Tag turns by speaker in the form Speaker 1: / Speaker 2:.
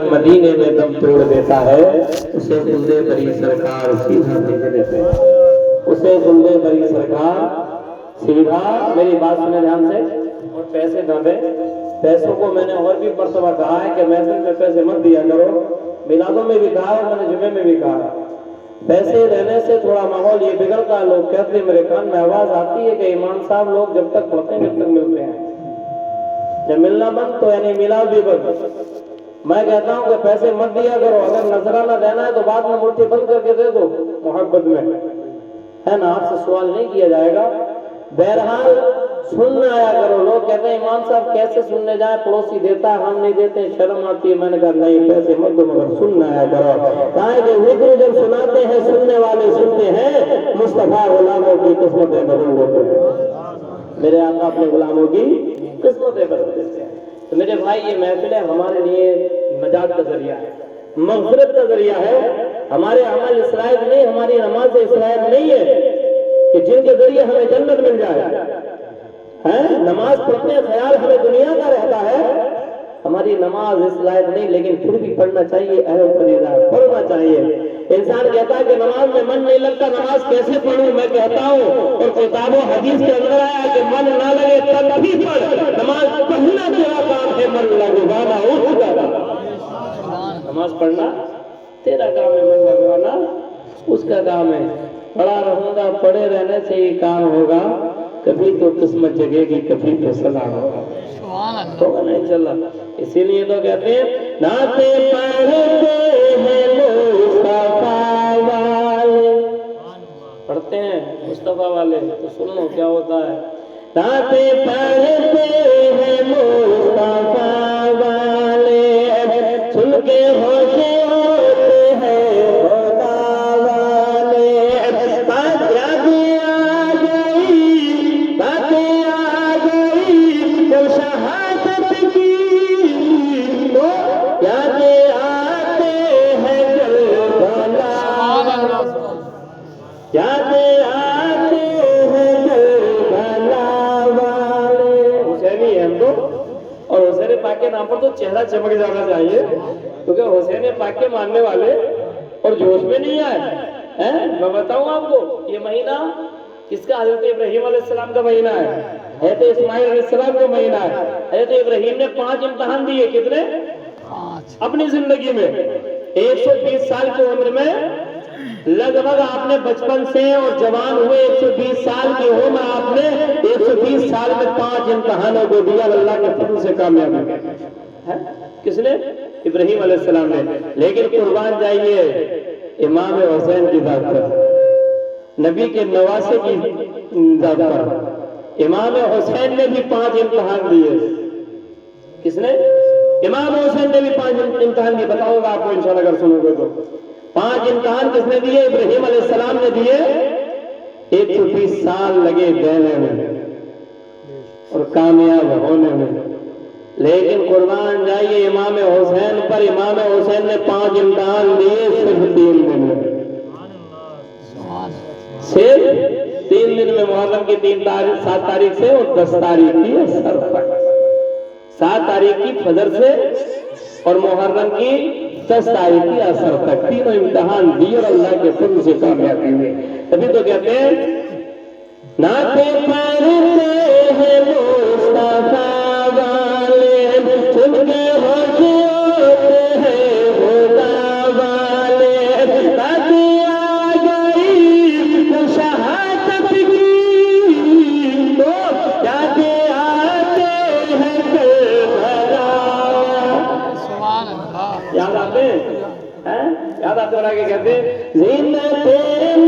Speaker 1: मदीने में दम तोड़ देता है, उसे खुल्दे बरी सरकार सीधा भेज देते हैं। उसे खुल्दे बरी सरकार सीधा, मेरी बात सुने ध्यान से, और पैसे न दे। पैसों को मैंने और भी मर्तबा कहा है कि महफिल में पैसे मत दिया करो, मिलादों में भी कहा और मैंने जुमे में भी कहा। पैसे देने से थोड़ा माहौल ये बिगड़ता है। लोग कहते हैं, मेरे कान में आवाज आती है कि इमाम साहब लोग जब तक पढ़ते हैं जब तक मिलते हैं, जब मिलना बंद तो यानी मिलाद भी बंद। मैं कहता हूं कि पैसे मत दिया करो, अगर नजराना देना है तो बाद में मुट्ठी बंद करके दे दो मोहब्बत में, है ना, आपसे सवाल नहीं किया जाएगा। बहरहाल सुनने आया करो। लोग कहते हैं इमाम साहब कैसे सुनने जाए, पड़ोसी देता है हम नहीं देते, शर्म आती है। मैंने कहा नहीं, पैसे मत दो मगर सुनने आया करो। कहा कि जिक्र जब सुनाते हैं सुनने वाले सुनते हैं, मुस्तफा गुलामों की किस्मतें बदल देते हैं। मेरे आका अपने गुलामों की किस्मतें बदल देते हैं। तो मेरे भाई, ये महफिल हमारे लिए नजात का जरिया है, मग़फ़िरत का जरिया है। हमारे अमल इस लायक नहीं, हमारी नमाज इस लायक नहीं है कि जिनके जरिए हमें जन्नत मिल जाए, है। नमाज पढ़ने ख्याल हमें दुनिया का रहता है, हमारी नमाज इस लायक नहीं, लेकिन फिर भी पढ़ना चाहिए। अहम फरीदा पढ़ना चाहिए। इंसान कहता है कि नमाज में मन नहीं लगता, नमाज कैसे पढ़ूं? मैं कहता हूँ, और किताबों हदीस के अंदर आया कि मन ना लगे तब भी पढ़, नमाज पढ़ना तेरा काम है, मन लगवाना उसका। नमाज पढ़ना तेरा काम है, मन लगवाना उसका काम है। पढ़ा रहूंगा, पढ़े रहने से ही काम होगा, कभी तो किस्मत जगेगी, कभी तो सलाम होगा, होगा नहीं चला। इसीलिए तो कहते हैं नाते पढ़ते हैं मुस्तफा वाले, पढ़ते हैं मुस्तफा वाले, तो सुन लो क्या होता है। नाते पढ़ते हैं मुस्तफा वाले, सुन के होते हैं खुदा वाले। बातें आ गई जब शहादत की, तो यादें आते हैं जलवाला, यादें आते हैं जलवाला वाले। हुसैनी है हम तो, और हुसैन पाक के नाम पर तो चेहरा चमक जाना चाहिए, क्योंकि हुसैन पाक के मानने वाले और जोश में नहीं आए हैं। मैं बताऊं आपको, ये महीना किसका? हजरत इब्राहीम अलैहिस्सलाम का महीना है, हजरत इस्माइल अलैहिस्सलाम का महीना है। हजरत इब्राहीम ने 5 इम्तिहान दिए, कितने? 5 अपनी जिंदगी में। 120 साल की उम्र में लगभग आपने बचपन से और जवान हुए 120 साल की हो में आपने 120 साल में 5 इम्तिहानों को दिया, अल्लाह के फजल से कामयाब हो गए। किसने? इब्राहीम अलैहिस्सलाम ने। लेकिन कुर्बान जाइए इमाम हुसैन की जात पर, नबी के नवासे की जात पर। इमाम हुसैन ने भी 5 इम्तिहान दिए। किसने? इमाम हुसैन ने भी 5 इम्तिहान दिए। बताऊंगा आपको इंशाल्लाह अगर सुनोगे तो। 5 इम्तिहान किसने दिए? इब्राहीम अलैहिस्सलाम ने दिए। 120 साल लगे देने में और कामयाब होने में। लेकिन कुर्बान जाइए इमाम हुसैन पर। इमाम हुसैन ने 5 इम्तिहान दिए सिर्फ 3 दिन में, सिर्फ 3 दिन में। मुहर्रम की 7 तारीख से और 10 तारीख की असर तक, 7 तारीख की फजर से और मुहर्रम की 10 तारीख की असर तक तीनों इम्तिहान दिए और अल्लाह के फजल से कामयाबी हुई। तभी तो कहते हैं नाते पढ़ते हैं मुस्तफा वाले, सुन के होते हैं खुदा वाले। बातें आ गई जब शहादत की, तो यादें आते हैं करबला। याद आते हैं? याद आते हैं? कहते हैं ज़िंदगी